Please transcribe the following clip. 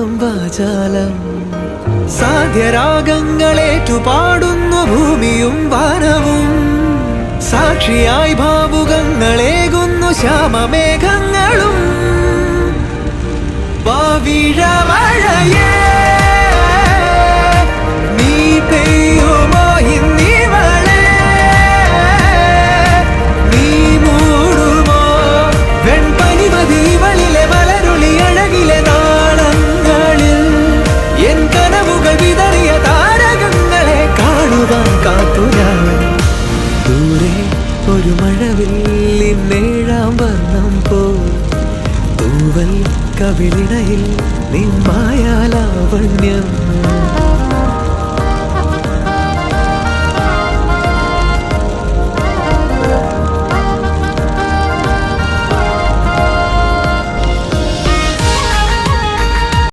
വാചാലം സാധ്യരാഗങ്ങളേറ്റുപാടുന്നു ഭൂമിയും വാനവും സാക്ഷിയായി ഭാവുകങ്ങളേകുന്നു ശ്യാമമേഘങ്ങളും വാവിഴമഴയേ നീ പെയ്യുമോ ഇന്നിവളെ നീ മൂടുമോ വെൺപനിമതിവളിലെ മലരുളി അഴകിലെ നാളങ്ങളിൽ എൻ കനവുകൾ വിതറിയ താരകങ്ങളെ കാണുവാൻ കാത്തു ഞാൻ ദൂരെ ഒരു മഴവില്ലിന്നേഴാം വർണ്ണം പോ തൂവൽ കവിളിണയിൽ നിൻ മായാലാവണ്യം